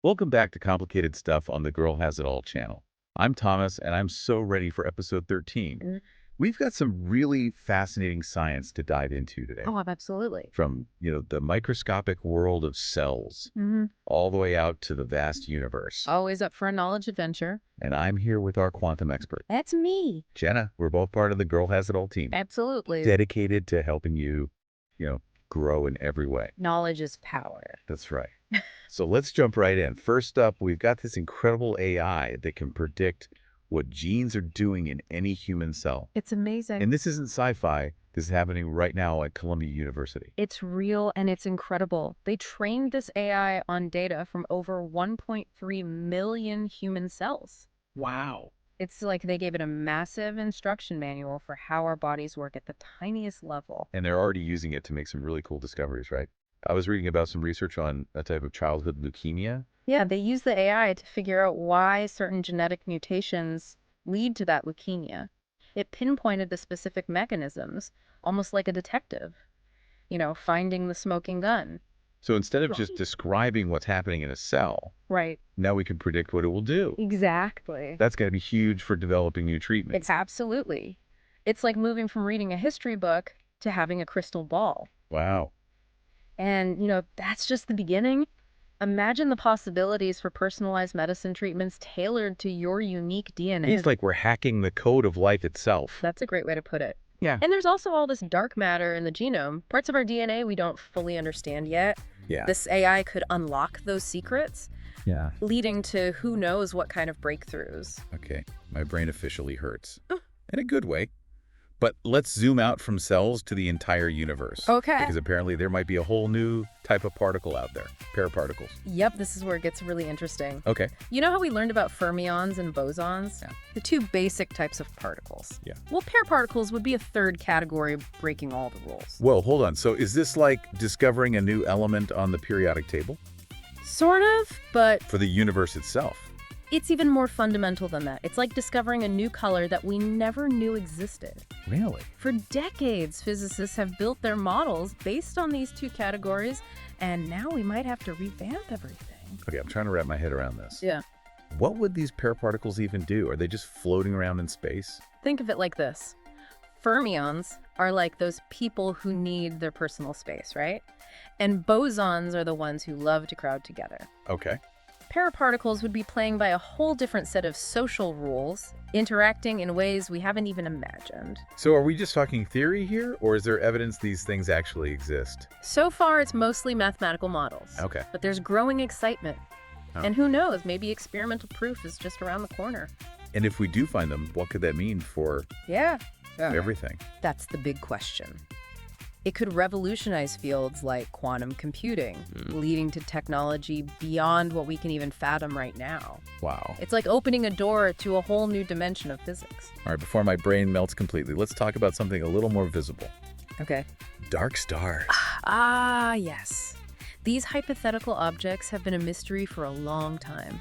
Welcome back to Complicated Stuff on the Girl Has It All channel. I'm Thomas, and I'm so ready for episode 13. We've got some really fascinating science to dive into today. Oh, absolutely. From, the microscopic world of cells all the way out to the vast universe. Always up for a knowledge adventure. And I'm here with our quantum expert, That's me. Jenna. We're both part of the Girl Has It All team. Absolutely. Dedicated to helping you, grow in every way. Knowledge is power. That's right. So let's jump right in. First up, we've got this incredible AI that can predict what genes are doing in any human cell. It's amazing. And this isn't sci-fi. This is happening right now at Columbia University. It's real and it's incredible. They trained this AI on data from over 1.3 million human cells. Wow. It's like they gave it a massive instruction manual for how our bodies work at the tiniest level. And they're already using it to make some really cool discoveries, right? I was reading about some research on a type of childhood leukemia. Yeah, they use the AI to figure out why certain genetic mutations lead to that leukemia. It pinpointed the specific mechanisms, almost like a detective, finding the smoking gun. So instead of just describing what's happening in a cell, Right. now we can predict what it will do. Exactly. That's going to be huge for developing new treatments. It's absolutely. It's like moving from reading a history book to having a crystal ball. Wow. And, that's just the beginning. Imagine the possibilities for personalized medicine treatments tailored to your unique DNA. It's like we're hacking the code of life itself. That's a great way to put it. Yeah. And there's also all this dark matter in the genome, parts of our DNA we don't fully understand yet. Yeah. This AI could unlock those secrets, Yeah. leading to who knows what kind of breakthroughs. Okay. My brain officially hurts. In a good way. But let's zoom out from cells to the entire universe. Okay. Because apparently there might be a whole new type of particle out there. Paraparticles. Yep, this is where it gets really interesting. Okay. You know how we learned about fermions and bosons? Yeah. The two basic types of particles. Yeah. Well, paraparticles would be a third category breaking all the rules. Whoa, hold on. So is this like discovering a new element on the periodic table? Sort of, but For the universe itself? it's even more fundamental than that. It's like discovering a new color that we never knew existed. Really? For decades, physicists have built their models based on these two categories, and now we might have to revamp everything. Okay, I'm trying to wrap my head around this. Yeah. What would these paraparticles even do? Are they just floating around in space? Think of it like this. Fermions are like those people who need their personal space, right? And bosons are the ones who love to crowd together. Okay. Paraparticles would be playing by a whole different set of social rules, interacting in ways we haven't even imagined. So are we just talking theory here, or is there evidence these things actually exist? So far, it's mostly mathematical models. Okay. But there's growing excitement. Oh. And who knows, maybe experimental proof is just around the corner. And if we do find them, what could that mean for Yeah. everything? That's the big question. It could revolutionize fields like quantum computing, leading to technology beyond what we can even fathom right now. Wow. It's like opening a door to a whole new dimension of physics. All right, before my brain melts completely, let's talk about something a little more visible. Okay. Dark stars. Ah, yes. These hypothetical objects have been a mystery for a long time.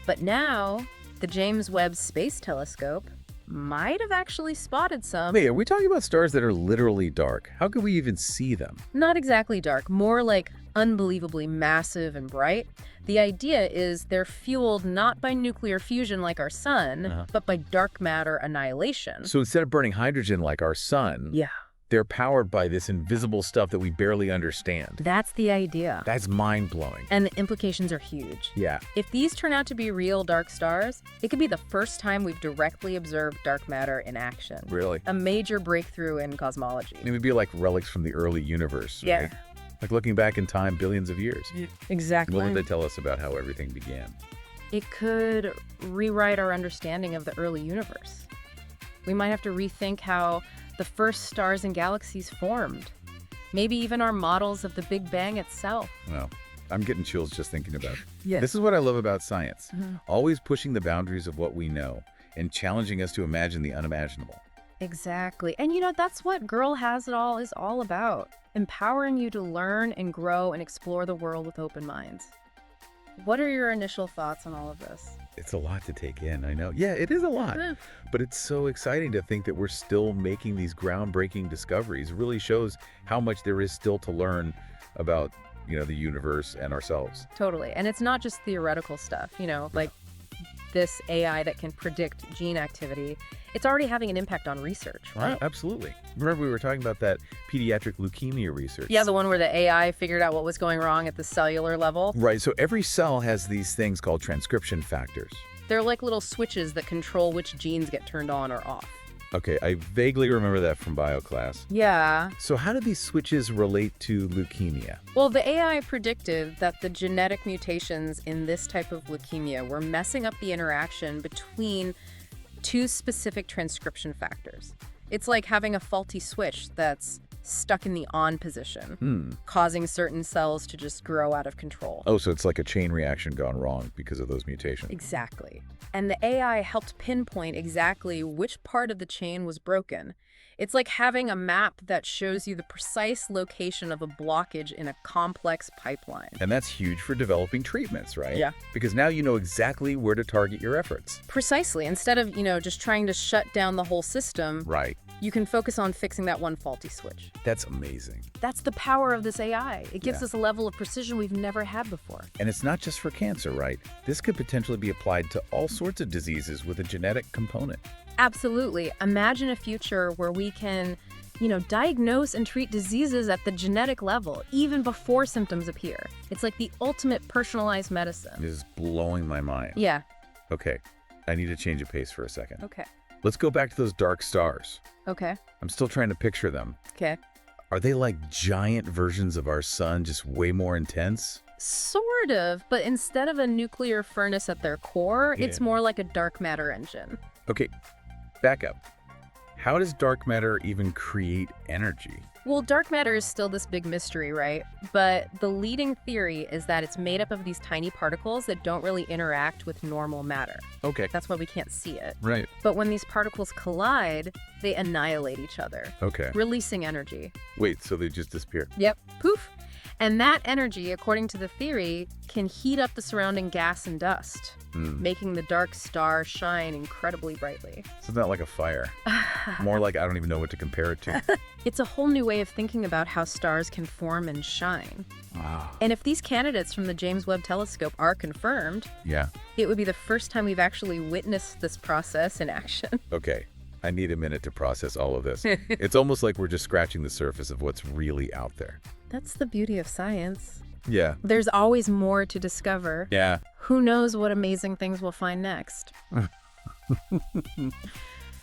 But now, the James Webb Space Telescope might have actually spotted some. Wait, are we talking about stars that are literally dark? How could we even see them? Not exactly dark, more like unbelievably massive and bright. The idea is they're fueled not by nuclear fusion like our sun, but by dark matter annihilation. So instead of burning hydrogen like our sun, Yeah. they're powered by this invisible stuff that we barely understand. That's the idea. That's mind-blowing. And the implications are huge. Yeah. If these turn out to be real dark stars, it could be the first time we've directly observed dark matter in action. Really? A major breakthrough in cosmology. It would be like relics from the early universe, Yeah. right? Like looking back in time billions of years. Exactly. What would they tell us about how everything began? It could rewrite our understanding of the early universe. We might have to rethink how the first stars and galaxies formed. Maybe even our models of the Big Bang itself. Well, I'm getting chills just thinking about it. Yes. This is what I love about science. Always pushing the boundaries of what we know and challenging us to imagine the unimaginable. Exactly. And that's what Girl Has It All is all about. Empowering you to learn and grow and explore the world with open minds. What are your initial thoughts on all of this? It's a lot to take in, I know. Yeah, it is a lot. But it's so exciting to think that we're still making these groundbreaking discoveries. It really shows how much there is still to learn about the universe and ourselves. Totally. And it's not just theoretical stuff, like this AI that can predict gene activity. It's already having an impact on research, right? Absolutely. Remember we were talking about that pediatric leukemia research? Yeah, the one where the AI figured out what was going wrong at the cellular level. Right. So every cell has these things called transcription factors. They're like little switches that control which genes get turned on or off. Okay, I vaguely remember that from bio class. Yeah. So how do these switches relate to leukemia? Well, the AI predicted that the genetic mutations in this type of leukemia were messing up the interaction between two specific transcription factors. It's like having a faulty switch that's stuck in the on position, causing certain cells to just grow out of control. Oh, so it's like a chain reaction gone wrong because of those mutations. Exactly. And the AI helped pinpoint exactly which part of the chain was broken. It's like having a map that shows you the precise location of a blockage in a complex pipeline. And that's huge for developing treatments, right? Yeah. Because now you know exactly where to target your efforts. Precisely. Instead of, just trying to shut down the whole system, Right. you can focus on fixing that one faulty switch. That's amazing. That's the power of this AI. It gives Yeah. us a level of precision we've never had before. And it's not just for cancer, right? This could potentially be applied to all sorts of diseases with a genetic component. Absolutely. Imagine a future where we can, diagnose and treat diseases at the genetic level, even before symptoms appear. It's like the ultimate personalized medicine. This is blowing my mind. Yeah. Okay, I need to change of pace for a second. Okay. Let's go back to those dark stars. Okay. I'm still trying to picture them. Okay. Are they like giant versions of our sun, just way more intense? Sort of, but instead of a nuclear furnace at their core, Yeah. it's more like a dark matter engine. Okay, back up. How does dark matter even create energy? Well, dark matter is still this big mystery, right? But the leading theory is that it's made up of these tiny particles that don't really interact with normal matter. Okay. That's why we can't see it. Right. But when these particles collide, they annihilate each other, Okay. releasing energy. Wait, so they just disappear? Yep. Poof. And that energy, according to the theory, can heat up the surrounding gas and dust, making the dark star shine incredibly brightly. So it's not like a fire. More like I don't even know what to compare it to. It's a whole new way of thinking about how stars can form and shine. Wow. And if these candidates from the James Webb Telescope are confirmed, Yeah. it would be the first time we've actually witnessed this process in action. Okay. I need a minute to process all of this. It's almost like we're just scratching the surface of what's really out there. That's the beauty of science. Yeah. There's always more to discover. Yeah. Who knows what amazing things we'll find next?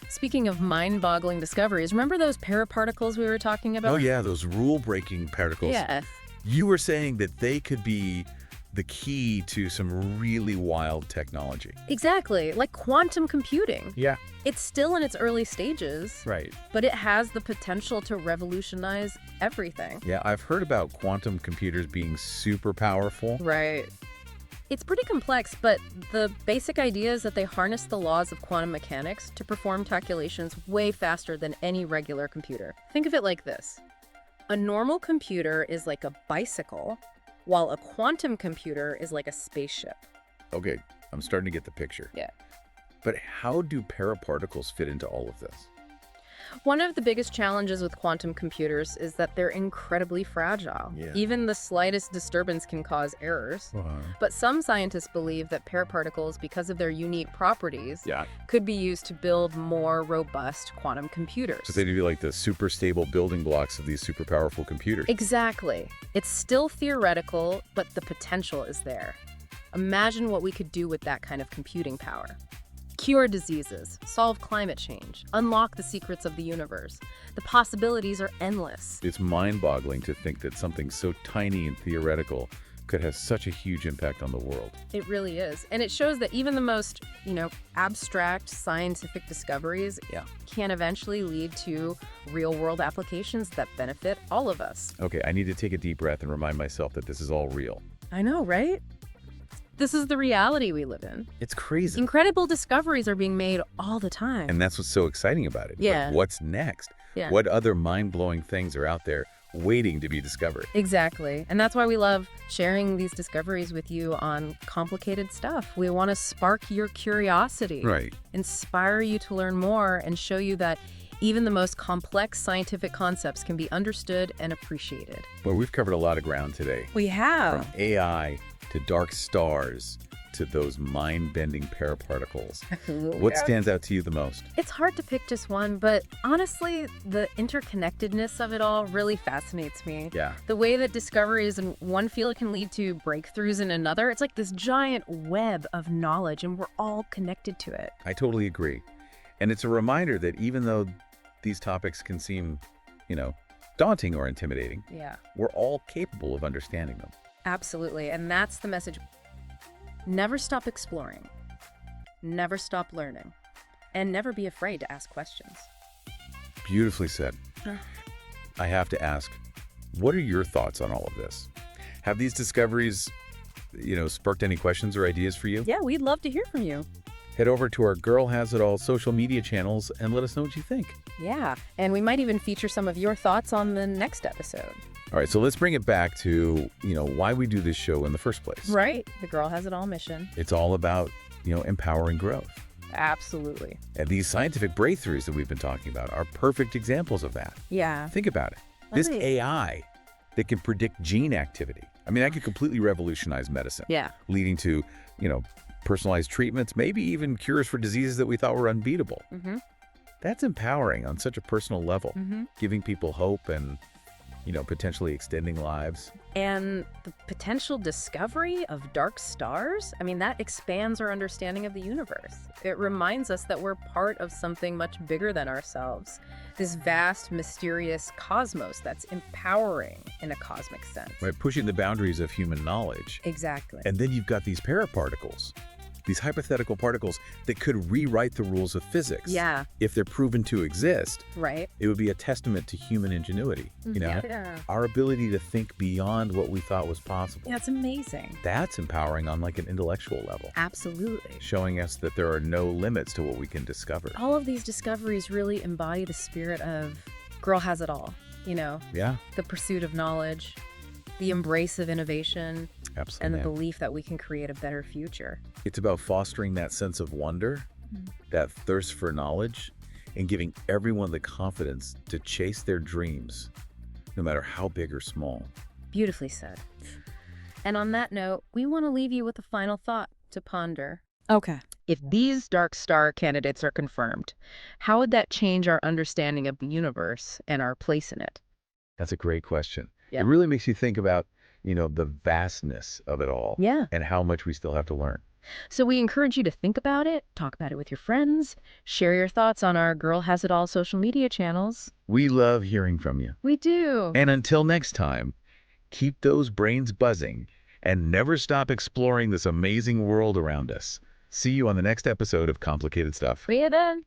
Speaking of mind-boggling discoveries, remember those paraparticles we were talking about? Oh, yeah, those rule-breaking particles. Yeah. You were saying that they could be the key to some really wild technology. Exactly, like quantum computing. Yeah. It's still in its early stages, Right. but it has the potential to revolutionize everything. Yeah, I've heard about quantum computers being super powerful. Right. It's pretty complex, but the basic idea is that they harness the laws of quantum mechanics to perform calculations way faster than any regular computer. Think of it like this. A normal computer is like a bicycle, while a quantum computer is like a spaceship. Okay, I'm starting to get the picture. Yeah. But how do paraparticles fit into all of this? One of the biggest challenges with quantum computers is that they're incredibly fragile. Yeah. Even the slightest disturbance can cause errors. But some scientists believe that paraparticles, because of their unique properties, Yeah. could be used to build more robust quantum computers. So they'd be like the super stable building blocks of these super powerful computers. Exactly. It's still theoretical, but the potential is there. Imagine what we could do with that kind of computing power. Cure diseases, solve climate change, unlock the secrets of the universe. The possibilities are endless. It's mind-boggling to think that something so tiny and theoretical could have such a huge impact on the world. It really is. And it shows that even the most, abstract scientific discoveries can eventually lead to real-world applications that benefit all of us. Okay, I need to take a deep breath and remind myself that this is all real. I know, right? This is the reality we live in. It's crazy. Incredible discoveries are being made all the time. And that's what's so exciting about it. Yeah. Like, what's next? Yeah. What other mind-blowing things are out there waiting to be discovered? Exactly. And that's why we love sharing these discoveries with you on complicated stuff. We want to spark your curiosity, Right. inspire you to learn more, and show you that Even the most complex scientific concepts can be understood and appreciated. Well, we've covered a lot of ground today. We have. From AI to dark stars to those mind-bending paraparticles. What stands out to you the most? It's hard to pick just one, but honestly, the interconnectedness of it all really fascinates me. Yeah. The way that discoveries in one field can lead to breakthroughs in another, it's like this giant web of knowledge, and we're all connected to it. I totally agree. And it's a reminder that even though these topics can seem, daunting or intimidating, Yeah. we're all capable of understanding them. Absolutely, and that's the message. Never stop exploring, never stop learning, and never be afraid to ask questions. Beautifully said. I have to ask, what are your thoughts on all of this? Have these discoveries, sparked any questions or ideas for you? Yeah, we'd love to hear from you. Head over to our Girl Has It All social media channels and let us know what you think. Yeah, and we might even feature some of your thoughts on the next episode. All right, so let's bring it back to, why we do this show in the first place. Right. The Girl Has It All mission. It's all about, empowering growth. Absolutely. And these scientific breakthroughs that we've been talking about are perfect examples of that. Yeah. Think about it. This AI that can predict gene activity. I mean, that could completely revolutionize medicine. Yeah. Leading to, personalized treatments, maybe even cures for diseases that we thought were unbeatable. Mm-hmm. That's empowering on such a personal level, giving people hope and, potentially extending lives. And the potential discovery of dark stars, I mean, that expands our understanding of the universe. It reminds us that we're part of something much bigger than ourselves. This vast, mysterious cosmos that's empowering in a cosmic sense. Right, pushing the boundaries of human knowledge. Exactly. And then you've got these paraparticles, these hypothetical particles that could rewrite the rules of physics. Yeah. If they're proven to exist, Right. it would be a testament to human ingenuity. Yeah. Our ability to think beyond what we thought was possible. Yeah, it's amazing. That's empowering on like an intellectual level. Absolutely. Showing us that there are no limits to what we can discover. All of these discoveries really embody the spirit of Girl Has It All, Yeah, the pursuit of knowledge, the embrace of innovation, absolutely. and the belief that we can create a better future. It's about fostering that sense of wonder, that thirst for knowledge, and giving everyone the confidence to chase their dreams, no matter how big or small. Beautifully said. And on that note, we want to leave you with a final thought to ponder. Okay. If these dark star candidates are confirmed, how would that change our understanding of the universe and our place in it? That's a great question. Yeah. It really makes you think about, the vastness of it all. Yeah. And how much we still have to learn. So we encourage you to think about it, talk about it with your friends, share your thoughts on our Girl Has It All social media channels. We love hearing from you. We do. And until next time, keep those brains buzzing and never stop exploring this amazing world around us. See you on the next episode of Complicated Stuff. See you then.